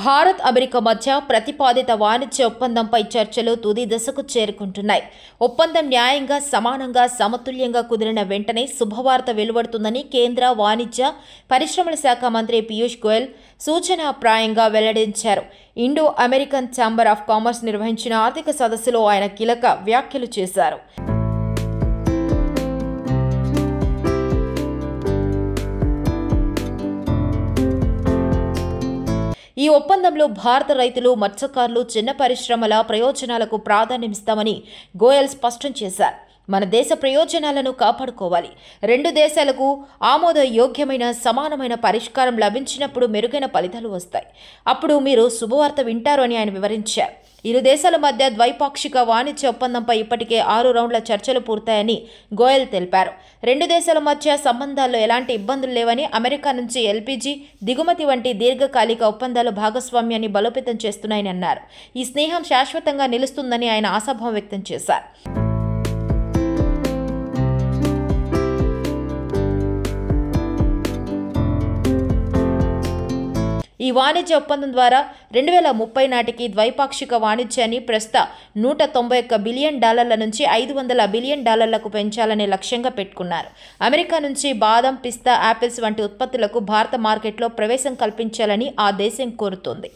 Bharat America మధ్య ప్రతిపాదిత వాణిజ్య ఒప్పందంపై చర్చలు తుది దశకు చేరుకుంటున్నాయి. ఒప్పందం న్యాయంగా, సమానంగా, సమతుల్యంగా కుదిరిన వెంటనే శుభవార్త వెలువడుతుందని కేంద్ర వాణిజ్య, పరిశ్రమల శాఖ మంత్రి పీయూష్ గోయల్ సూచనాప్రాయంగా వెల్లడించారు. Indo American chamber of commerce నిర్వహించిన ఆర్థిక సదస్సులో ఆయన కీలక వ్యాఖ్యలు చేశారు. ఈ ఒప్పందంలో భారత రైతులు, మత్స్యకారులు, చిన్న పరిశ్రమల ప్రయోజనాలకు ప్రాధాన్యమిస్తామని గోయల్ స్పష్టం చేశారు. మన దేశ ప్రయోజనాలను కాపాడుకోవాలి. రెండు దేశాలకు ఆమోదయోగ్యమైన, సమానమైన పరిష్కారం లభించినప్పుడు మెరుగైన ఫలితాలు వస్తాయి. అప్పుడు మీరు శుభవార్త వింటారు అని ఆయన వివరించారు. ఇరు దేశాల మధ్య ద్వైపాక్షిక వాణిజ్య ఒప్పందంపై ఇప్పటికే 6 రౌండ్ల చర్చలు పూర్తయ్యాయని గోయల్ తెలిపారు. రెండు దేశాల మధ్య సంబంధాల్లో ఎలాంటి ఇబ్బందులు లేవని, అమెరికా నుంచి ఎల్పీజీ దిగుమతి వంటి దీర్ఘకాలిక ఒప్పందాలు భాగస్వామ్యాన్ని బలోపేతం చేస్తున్నాయని అన్నారు. ఈ స్నేహం శాశ్వతంగా నిలుస్తుందని ఆయన ఆశాభావం వ్యక్తం చేశారు. ఈ వాణిజ్య ఒప్పందం ద్వారా 2030 నాటికి ద్వైపాక్షిక వాణిజ్యాన్ని ప్రస్తుత $191 బిలియన్ నుంచి $500 బిలియన్ పెంచాలనే లక్ష్యంగా పెట్టుకున్నారు. అమెరికా నుంచి బాదం, పిస్తా, యాపిల్స్ వంటి ఉత్పత్తులకు భారత మార్కెట్లో ప్రవేశం కల్పించాలని ఆ దేశం కోరుతోంది.